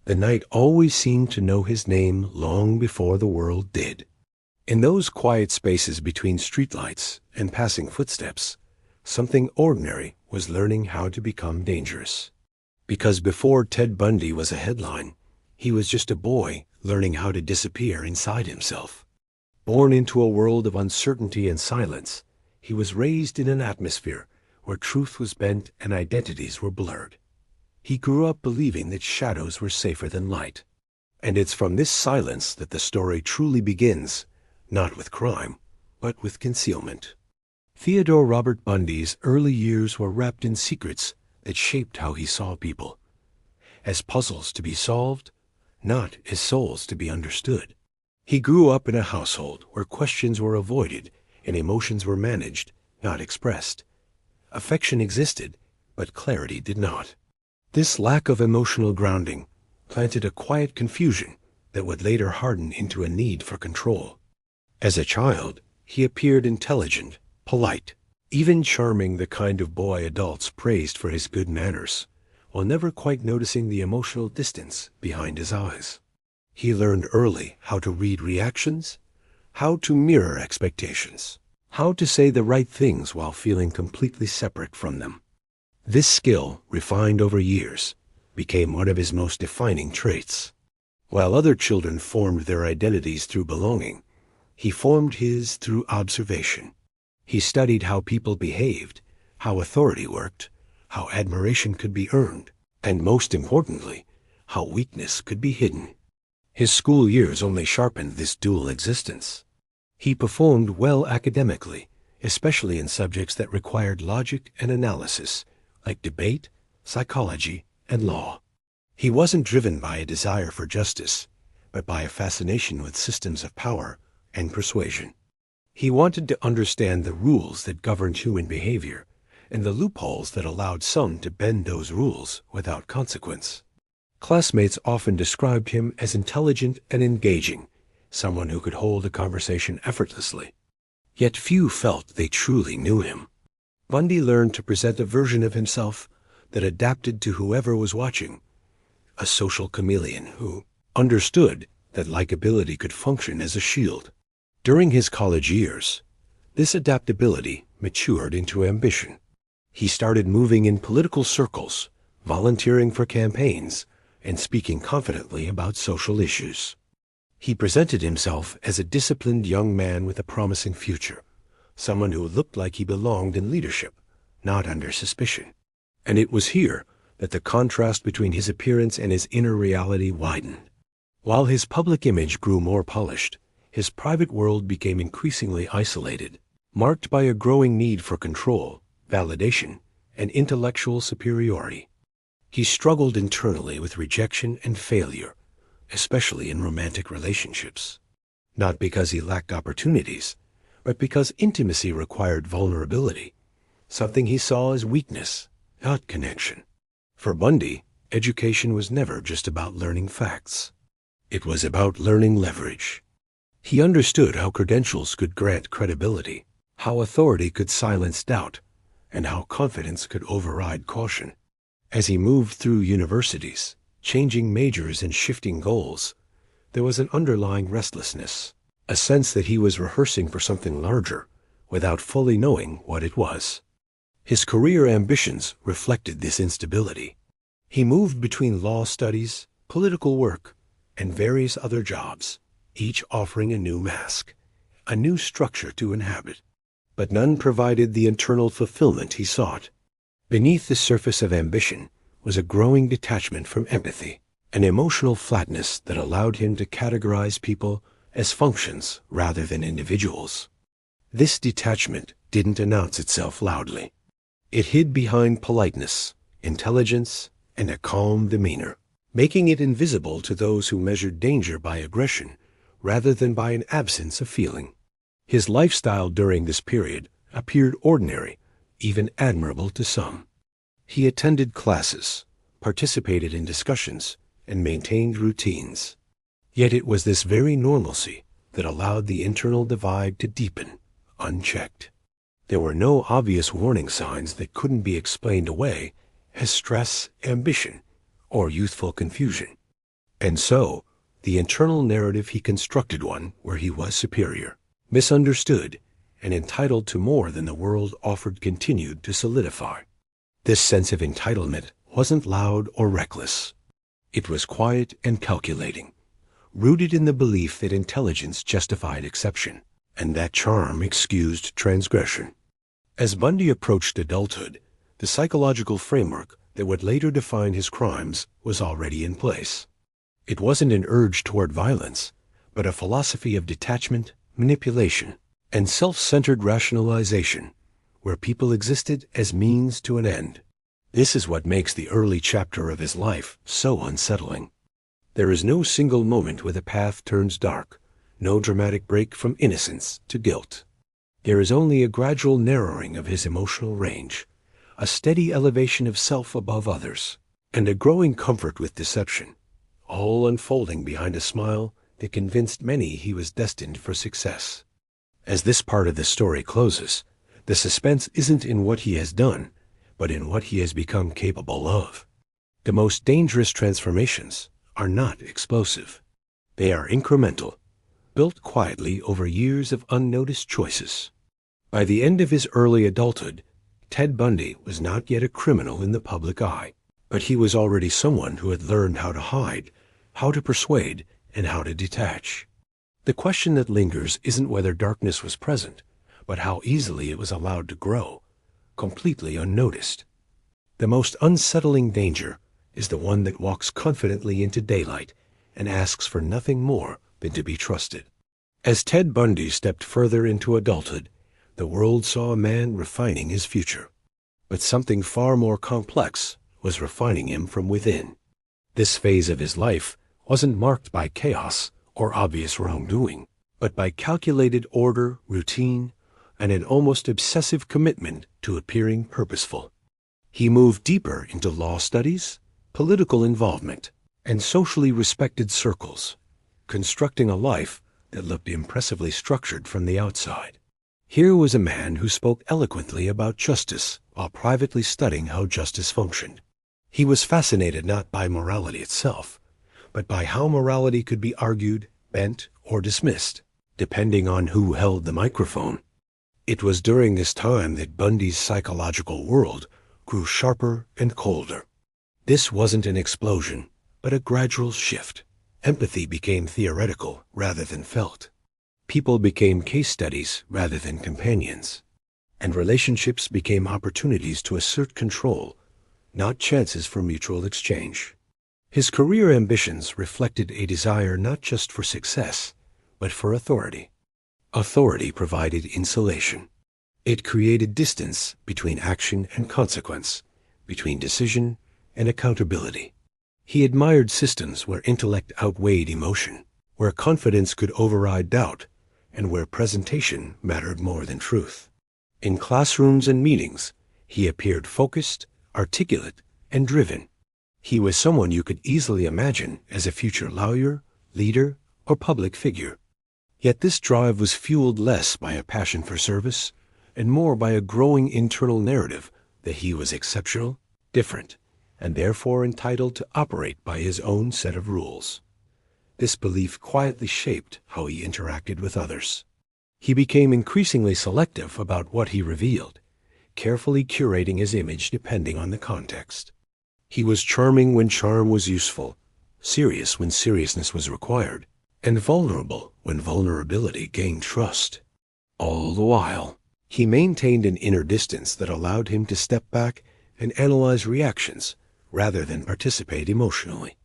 The night always seemed to know his name long before the world did. In those quiet spaces between streetlights and passing footsteps, something ordinary was learning how to become dangerous. Because before Ted Bundy was a headline, he was just a boy learning how to disappear inside himself. Born into a world of uncertainty and silence, he was raised in an atmosphere where truth was bent and identities were blurred. He grew up believing that shadows were safer than light. And it's from this silence that the story truly begins, not with crime, but with concealment. Theodore Robert Bundy's early years were wrapped in secrets that shaped how he saw people. As puzzles to be solved, not as souls to be understood. He grew up in a household where questions were avoided and emotions were managed, not expressed. Affection existed, but clarity did not. This lack of emotional grounding planted a quiet confusion that would later harden into a need for control. As a child, he appeared intelligent, polite, even charming, the kind of boy adults praised for his good manners, while never quite noticing the emotional distance behind his eyes. He learned early how to read reactions, how to mirror expectations, how to say the right things while feeling completely separate from them. This skill, refined over years, became one of his most defining traits. While other children formed their identities through belonging, he formed his through observation. He studied how people behaved, how authority worked, how admiration could be earned, and most importantly, how weakness could be hidden. His school years only sharpened this dual existence. He performed well academically, especially in subjects that required logic and analysis, like debate, psychology, and law. He wasn't driven by a desire for justice, but by a fascination with systems of power and persuasion. He wanted to understand the rules that governed human behavior and the loopholes that allowed some to bend those rules without consequence. Classmates often described him as intelligent and engaging, someone who could hold a conversation effortlessly. Yet few felt they truly knew him. Bundy learned to present a version of himself that adapted to whoever was watching, a social chameleon who understood that likability could function as a shield. During his college years, this adaptability matured into ambition. He started moving in political circles, volunteering for campaigns, and speaking confidently about social issues. He presented himself as a disciplined young man with a promising future, someone who looked like he belonged in leadership, not under suspicion. And it was here that the contrast between his appearance and his inner reality widened. While his public image grew more polished, his private world became increasingly isolated, marked by a growing need for control, validation, and intellectual superiority. He struggled internally with rejection and failure, especially in romantic relationships. Not because he lacked opportunities, but because intimacy required vulnerability, something he saw as weakness, not connection. For Bundy, education was never just about learning facts. It was about learning leverage. He understood how credentials could grant credibility, how authority could silence doubt, and how confidence could override caution. As he moved through universities, changing majors and shifting goals, there was an underlying restlessness, a sense that he was rehearsing for something larger without fully knowing what it was. His career ambitions reflected this instability. He moved between law studies, political work, and various other jobs, each offering a new mask, a new structure to inhabit. But none provided the internal fulfillment he sought. Beneath the surface of ambition was a growing detachment from empathy, an emotional flatness that allowed him to categorize people as functions rather than individuals. This detachment didn't announce itself loudly. It hid behind politeness, intelligence, and a calm demeanor, making it invisible to those who measured danger by aggression rather than by an absence of feeling. His lifestyle during this period appeared ordinary, even admirable to some. He attended classes, participated in discussions, and maintained routines. Yet it was this very normalcy that allowed the internal divide to deepen, unchecked. There were no obvious warning signs that couldn't be explained away as stress, ambition, or youthful confusion. And so, the internal narrative he constructed one where he was superior, misunderstood, and entitled to more than the world offered continued to solidify. This sense of entitlement wasn't loud or reckless. It was quiet and calculating, rooted in the belief that intelligence justified exception, and that charm excused transgression. As Bundy approached adulthood, the psychological framework that would later define his crimes was already in place. It wasn't an urge toward violence, but a philosophy of detachment, manipulation, and self-centered rationalization, where people existed as means to an end. This is what makes the early chapter of his life so unsettling. There is no single moment where the path turns dark, no dramatic break from innocence to guilt. There is only a gradual narrowing of his emotional range, a steady elevation of self above others, and a growing comfort with deception, all unfolding behind a smile that convinced many he was destined for success. As this part of the story closes, the suspense isn't in what he has done, but in what he has become capable of. The most dangerous transformations are not explosive. They are incremental, built quietly over years of unnoticed choices. By the end of his early adulthood, Ted Bundy was not yet a criminal in the public eye, but he was already someone who had learned how to hide, how to persuade, and how to detach. The question that lingers isn't whether darkness was present, but how easily it was allowed to grow, completely unnoticed. The most unsettling danger is the one that walks confidently into daylight and asks for nothing more than to be trusted. As Ted Bundy stepped further into adulthood, the world saw a man refining his future. But something far more complex was refining him from within. This phase of his life wasn't marked by chaos or obvious wrongdoing, but by calculated order, routine, and an almost obsessive commitment to appearing purposeful. He moved deeper into law studies, political involvement, and socially respected circles, constructing a life that looked impressively structured from the outside. Here was a man who spoke eloquently about justice while privately studying how justice functioned. He was fascinated not by morality itself, but by how morality could be argued, bent, or dismissed, depending on who held the microphone. It was during this time that Bundy's psychological world grew sharper and colder. This wasn't an explosion, but a gradual shift. Empathy became theoretical rather than felt. People became case studies rather than companions. And relationships became opportunities to assert control, not chances for mutual exchange. His career ambitions reflected a desire not just for success, but for authority. Authority provided insulation. It created distance between action and consequence, between decision and accountability. He admired systems where intellect outweighed emotion, where confidence could override doubt, and where presentation mattered more than truth. In classrooms and meetings, he appeared focused, articulate, and driven. He was someone you could easily imagine as a future lawyer, leader, or public figure. Yet this drive was fueled less by a passion for service and more by a growing internal narrative that he was exceptional, different, and therefore entitled to operate by his own set of rules. This belief quietly shaped how he interacted with others. He became increasingly selective about what he revealed, carefully curating his image depending on the context. He was charming when charm was useful, serious when seriousness was required, and vulnerable when vulnerability gained trust. All the while, he maintained an inner distance that allowed him to step back and analyze reactions rather than participate emotionally.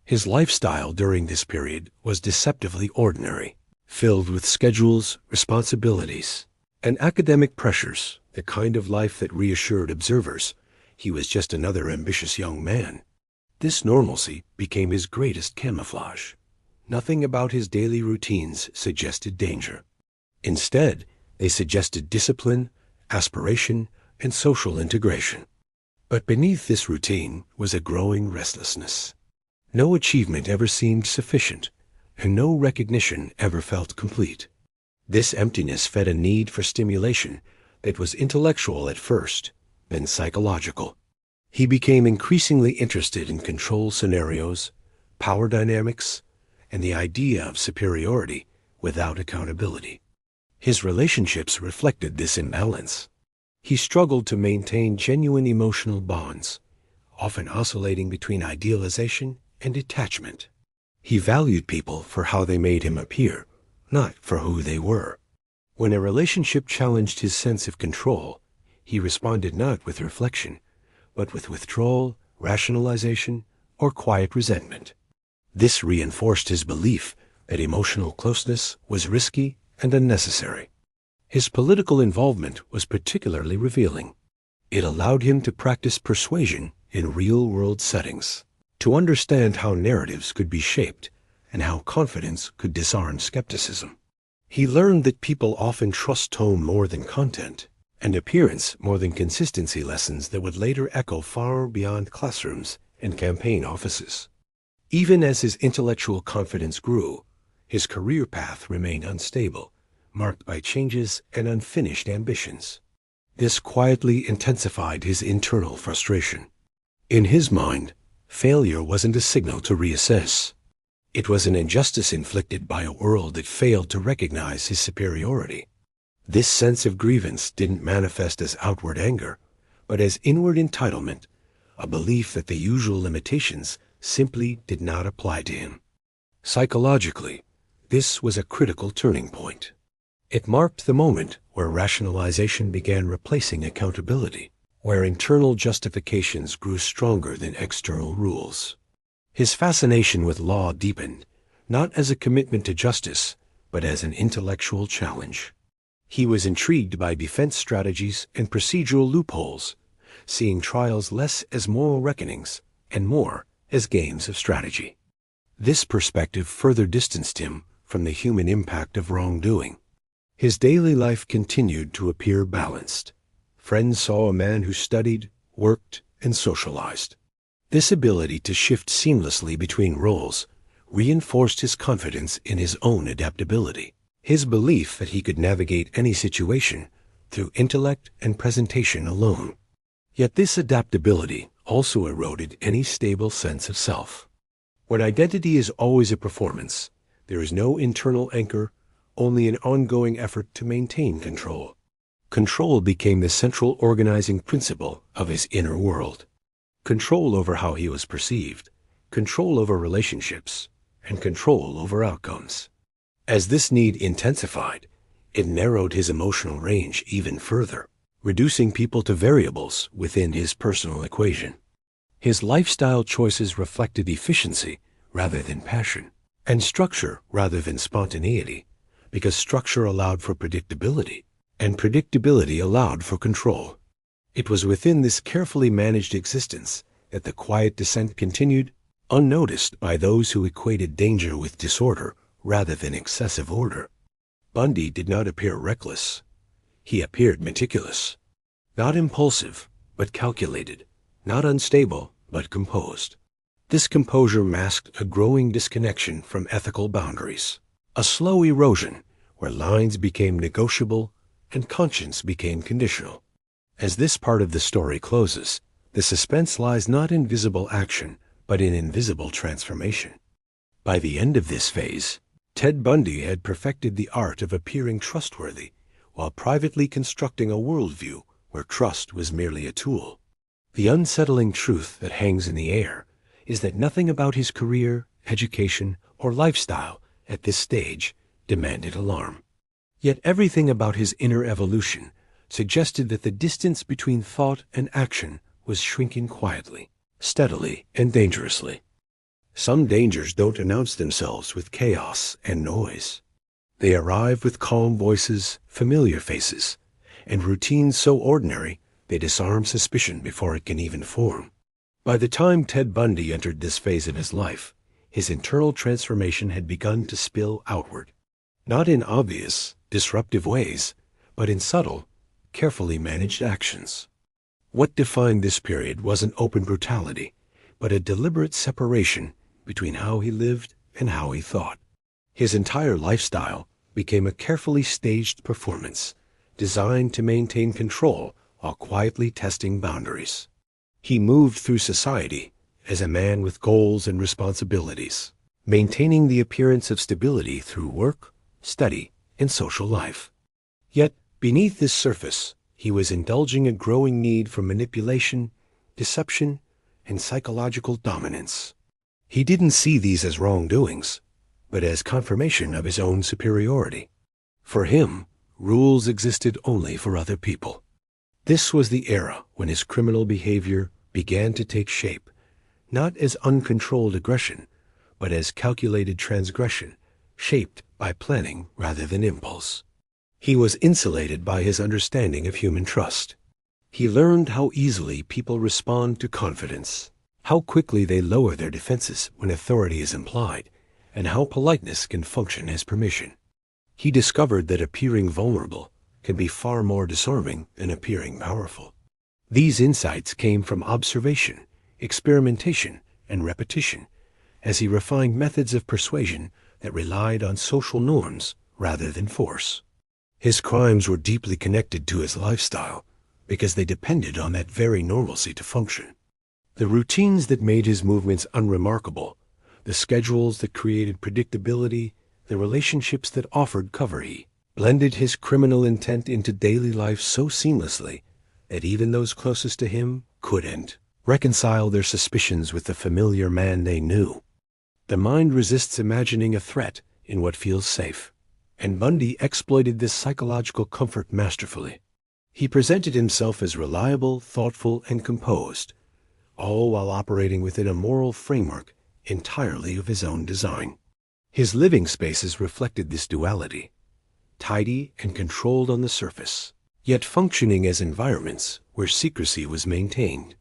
His lifestyle during this period was deceptively ordinary, filled with schedules, responsibilities, and academic pressures, the kind of life that reassured observers he was just another ambitious young man. This normalcy became his greatest camouflage. Nothing about his daily routines suggested danger. Instead, they suggested discipline, aspiration, and social integration. But beneath this routine was a growing restlessness. No achievement ever seemed sufficient, and no recognition ever felt complete. This emptiness fed a need for stimulation that was intellectual at first, then psychological. He became increasingly interested in control scenarios, power dynamics, and the idea of superiority without accountability. His relationships reflected this imbalance. He struggled to maintain genuine emotional bonds, often oscillating between idealization and detachment. He valued people for how they made him appear, not for who they were. When a relationship challenged his sense of control, he responded not with reflection, but with withdrawal, rationalization, or quiet resentment. This reinforced his belief that emotional closeness was risky and unnecessary. His political involvement was particularly revealing. It allowed him to practice persuasion in real-world settings, to understand how narratives could be shaped and how confidence could disarm skepticism. He learned that people often trust tone more than content, and appearance more than consistency, lessons that would later echo far beyond classrooms and campaign offices. Even as his intellectual confidence grew, his career path remained unstable, marked by changes and unfinished ambitions. This quietly intensified his internal frustration. In his mind, failure wasn't a signal to reassess. It was an injustice inflicted by a world that failed to recognize his superiority. This sense of grievance didn't manifest as outward anger, but as inward entitlement, a belief that the usual limitations simply did not apply to him. Psychologically, this was a critical turning point. It marked the moment where rationalization began replacing accountability, where internal justifications grew stronger than external rules. His fascination with law deepened, not as a commitment to justice, but as an intellectual challenge. He was intrigued by defense strategies and procedural loopholes, seeing trials less as moral reckonings and more as games of strategy. This perspective further distanced him from the human impact of wrongdoing. His daily life continued to appear balanced. Friends saw a man who studied, worked, and socialized. This ability to shift seamlessly between roles reinforced his confidence in his own adaptability, his belief that he could navigate any situation through intellect and presentation alone. Yet this adaptability also eroded any stable sense of self. When identity is always a performance, there is no internal anchor, only an ongoing effort to maintain control. Control became the central organizing principle of his inner world. Control over how he was perceived, control over relationships, and control over outcomes. As this need intensified, it narrowed his emotional range even further, reducing people to variables within his personal equation. His lifestyle choices reflected efficiency rather than passion, and structure rather than spontaneity, because structure allowed for predictability, and predictability allowed for control. It was within this carefully managed existence that the quiet descent continued, unnoticed by those who equated danger with disorder rather than excessive order. Bundy did not appear reckless. He appeared meticulous. Not impulsive, but calculated. Not unstable, but composed. This composure masked a growing disconnection from ethical boundaries, a slow erosion where lines became negotiable and conscience became conditional. As this part of the story closes, the suspense lies not in visible action, but in invisible transformation. By the end of this phase, Ted Bundy had perfected the art of appearing trustworthy while privately constructing a worldview where trust was merely a tool. The unsettling truth that hangs in the air is that nothing about his career, education, or lifestyle at this stage demanded alarm. Yet everything about his inner evolution suggested that the distance between thought and action was shrinking quietly, steadily, and dangerously. Some dangers don't announce themselves with chaos and noise. They arrive with calm voices, familiar faces, and routines so ordinary they disarm suspicion before it can even form. By the time Ted Bundy entered this phase of his life, his internal transformation had begun to spill outward, not in obvious, disruptive ways, but in subtle, carefully managed actions. What defined this period wasn't open brutality, but a deliberate separation between how he lived and how he thought. His entire lifestyle became a carefully staged performance, designed to maintain control while quietly testing boundaries. He moved through society as a man with goals and responsibilities, maintaining the appearance of stability through work, study, and social life. Yet, beneath this surface, he was indulging a growing need for manipulation, deception, and psychological dominance. He didn't see these as wrongdoings, but as confirmation of his own superiority. For him, rules existed only for other people. This was the era when his criminal behavior began to take shape, not as uncontrolled aggression, but as calculated transgression, shaped by planning rather than impulse. He was insulated by his understanding of human trust. He learned how easily people respond to confidence, how quickly they lower their defenses when authority is implied, and how politeness can function as permission. He discovered that appearing vulnerable can be far more disarming than appearing powerful. These insights came from observation, experimentation, and repetition, as he refined methods of persuasion that relied on social norms rather than force. His crimes were deeply connected to his lifestyle because they depended on that very normalcy to function. The routines that made his movements unremarkable, the schedules that created predictability, the relationships that offered cover, he blended his criminal intent into daily life so seamlessly that even those closest to him couldn't reconcile their suspicions with the familiar man they knew. The mind resists imagining a threat in what feels safe, and Bundy exploited this psychological comfort masterfully. He presented himself as reliable, thoughtful, and composed, all while operating within a moral framework entirely of his own design. His living spaces reflected this duality, tidy and controlled on the surface, yet functioning as environments where secrecy was maintained.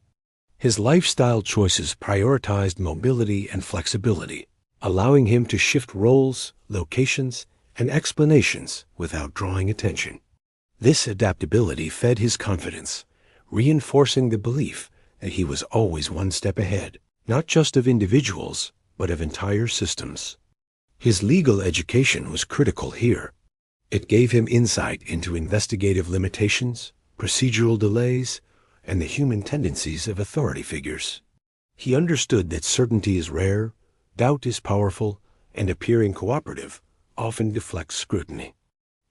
His lifestyle choices prioritized mobility and flexibility, allowing him to shift roles, locations, and explanations without drawing attention. This adaptability fed his confidence, reinforcing the belief that he was always one step ahead, not just of individuals, but of entire systems. His legal education was critical here. It gave him insight into investigative limitations, procedural delays, and the human tendencies of authority figures. He understood that certainty is rare, doubt is powerful, and appearing cooperative often deflects scrutiny.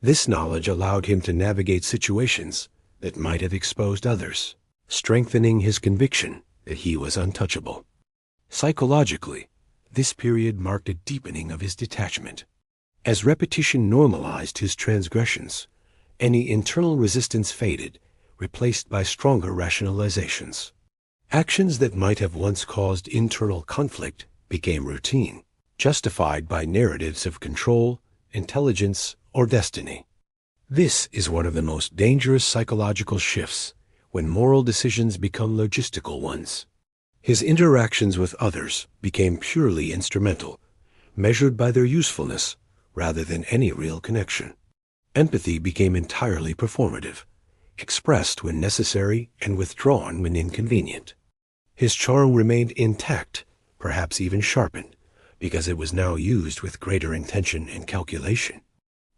This knowledge allowed him to navigate situations that might have exposed others, strengthening his conviction that he was untouchable. Psychologically, this period marked a deepening of his detachment. As repetition normalized his transgressions, any internal resistance faded, replaced by stronger rationalizations. Actions that might have once caused internal conflict became routine, justified by narratives of control, intelligence, or destiny. This is one of the most dangerous psychological shifts, when moral decisions become logistical ones. His interactions with others became purely instrumental, measured by their usefulness rather than any real connection. Empathy became entirely performative, expressed when necessary and withdrawn when inconvenient. His charm remained intact, perhaps even sharpened, because it was now used with greater intention and calculation.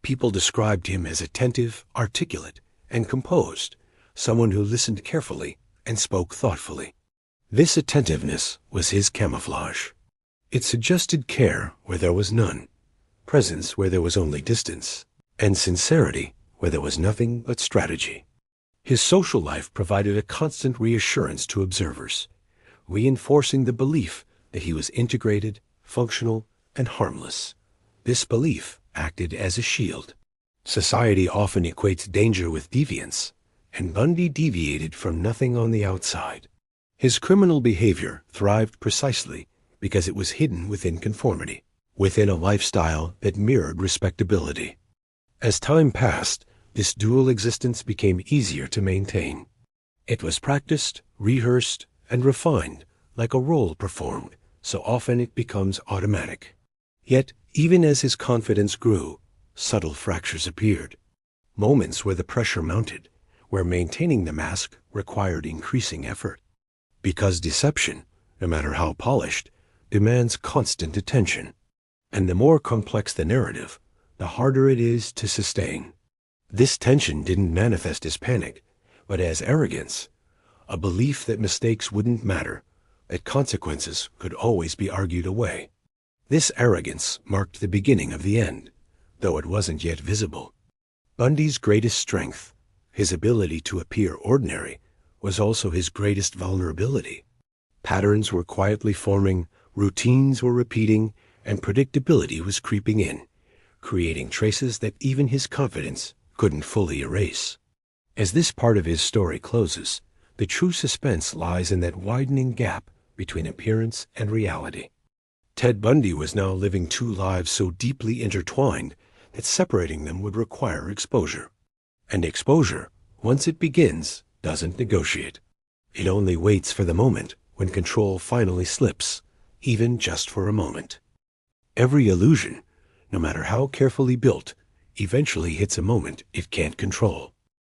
People described him as attentive, articulate, and composed, someone who listened carefully and spoke thoughtfully. This attentiveness was his camouflage. It suggested care where there was none, presence where there was only distance, and sincerity where there was nothing but strategy. His social life provided a constant reassurance to observers, reinforcing the belief that he was integrated, functional, and harmless. This belief acted as a shield. Society often equates danger with deviance, and Bundy deviated from nothing on the outside. His criminal behavior thrived precisely because it was hidden within conformity, within a lifestyle that mirrored respectability. As time passed, this dual existence became easier to maintain. It was practiced, rehearsed, and refined like a role performed, so often it becomes automatic. Yet, even as his confidence grew, subtle fractures appeared. Moments where the pressure mounted, where maintaining the mask required increasing effort. Because deception, no matter how polished, demands constant attention. And the more complex the narrative, the harder it is to sustain. This tension didn't manifest as panic, but as arrogance, a belief that mistakes wouldn't matter, that consequences could always be argued away. This arrogance marked the beginning of the end, though it wasn't yet visible. Bundy's greatest strength, his ability to appear ordinary, was also his greatest vulnerability. Patterns were quietly forming, routines were repeating, and predictability was creeping in, creating traces that even his confidence couldn't fully erase. As this part of his story closes, the true suspense lies in that widening gap between appearance and reality. Ted Bundy was now living two lives so deeply intertwined that separating them would require exposure. And exposure, once it begins, doesn't negotiate. It only waits for the moment when control finally slips, even just for a moment. Every illusion, no matter how carefully built, eventually hits a moment it can't control.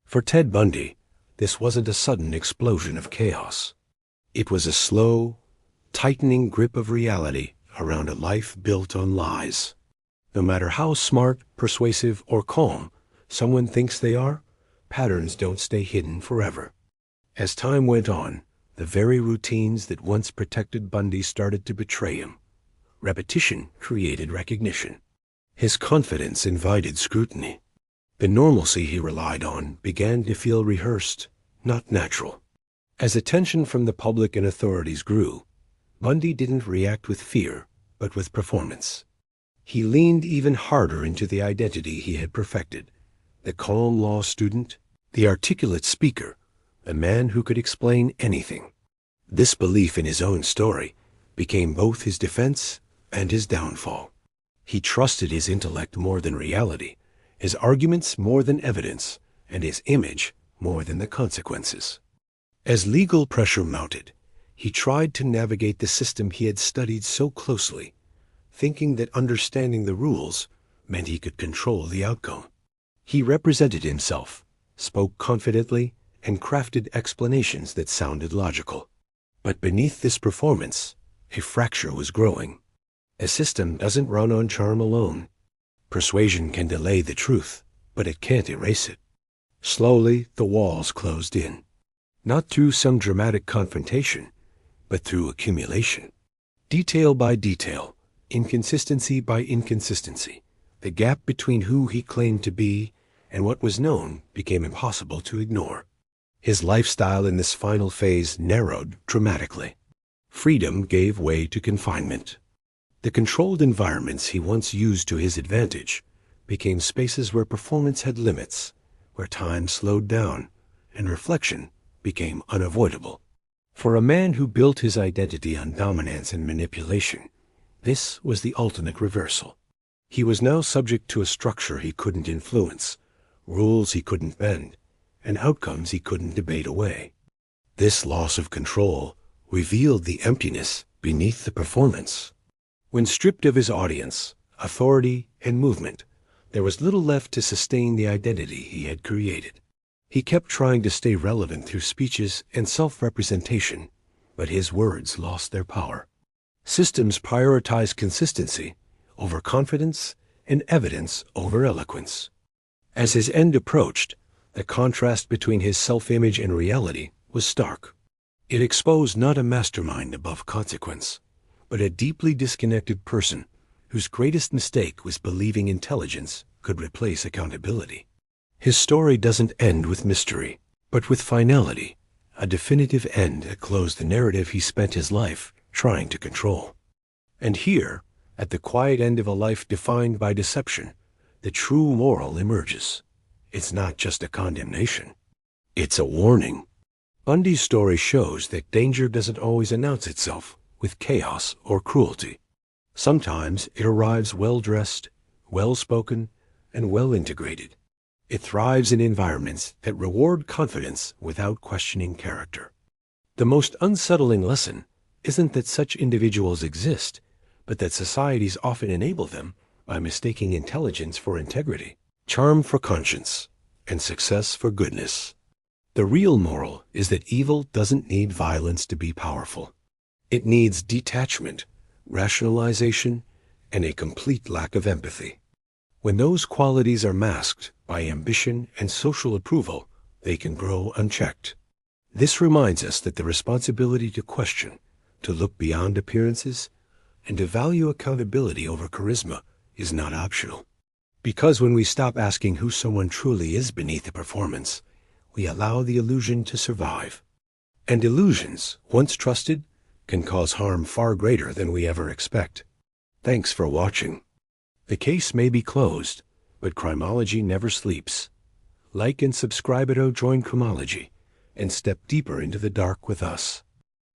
For Ted Bundy, this wasn't a sudden explosion of chaos. It was a slow, tightening grip of reality around a life built on lies. No matter how smart, persuasive, or calm someone thinks they are, patterns don't stay hidden forever. As time went on, the very routines that once protected Bundy started to betray him. Repetition created recognition. His confidence invited scrutiny. The normalcy he relied on began to feel rehearsed, not natural. As attention from the public and authorities grew, Bundy didn't react with fear, but with performance. He leaned even harder into the identity he had perfected, the calm law student, the articulate speaker, the man who could explain anything. This belief in his own story became both his defense and his downfall. He trusted his intellect more than reality, his arguments more than evidence, and his image more than the consequences. As legal pressure mounted, he tried to navigate the system he had studied so closely, thinking that understanding the rules meant he could control the outcome. He represented himself, spoke confidently, and crafted explanations that sounded logical. But beneath this performance, a fracture was growing. A system doesn't run on charm alone. Persuasion can delay the truth, but it can't erase it. Slowly, the walls closed in. Not through some dramatic confrontation, but through accumulation. Detail by detail, inconsistency by inconsistency, the gap between who he claimed to be and what was known became impossible to ignore. His lifestyle in this final phase narrowed dramatically. Freedom gave way to confinement. The controlled environments he once used to his advantage became spaces where performance had limits, where time slowed down, and reflection became unavoidable. For a man who built his identity on dominance and manipulation, this was the ultimate reversal. He was now subject to a structure he couldn't influence, rules he couldn't bend, and outcomes he couldn't debate away. This loss of control revealed the emptiness beneath the performance. When stripped of his audience, authority, and movement, there was little left to sustain the identity he had created. He kept trying to stay relevant through speeches and self-representation, but his words lost their power. Systems prioritized consistency over confidence and evidence over eloquence. As his end approached, the contrast between his self-image and reality was stark. It exposed not a mastermind above consequence, but a deeply disconnected person whose greatest mistake was believing intelligence could replace accountability. His story doesn't end with mystery, but with finality, a definitive end that closed the narrative he spent his life trying to control. And here, at the quiet end of a life defined by deception, the true moral emerges. It's not just a condemnation. It's a warning. Bundy's story shows that danger doesn't always announce itself with chaos or cruelty. Sometimes it arrives well-dressed, well-spoken, and well-integrated. It thrives in environments that reward confidence without questioning character. The most unsettling lesson isn't that such individuals exist, but that societies often enable them by mistaking intelligence for integrity, charm for conscience, and success for goodness. The real moral is that evil doesn't need violence to be powerful. It needs detachment, rationalization, and a complete lack of empathy. When those qualities are masked by ambition and social approval, they can grow unchecked. This reminds us that the responsibility to question, To look beyond appearances and to value accountability over charisma is not optional. Because when we stop asking who someone truly is beneath the performance, we allow the illusion to survive. And illusions, once trusted, can cause harm far greater than we ever expect. Thanks for watching. The case may be closed, but criminology never sleeps. Like and subscribe at Join Criminology and step deeper into the dark with us.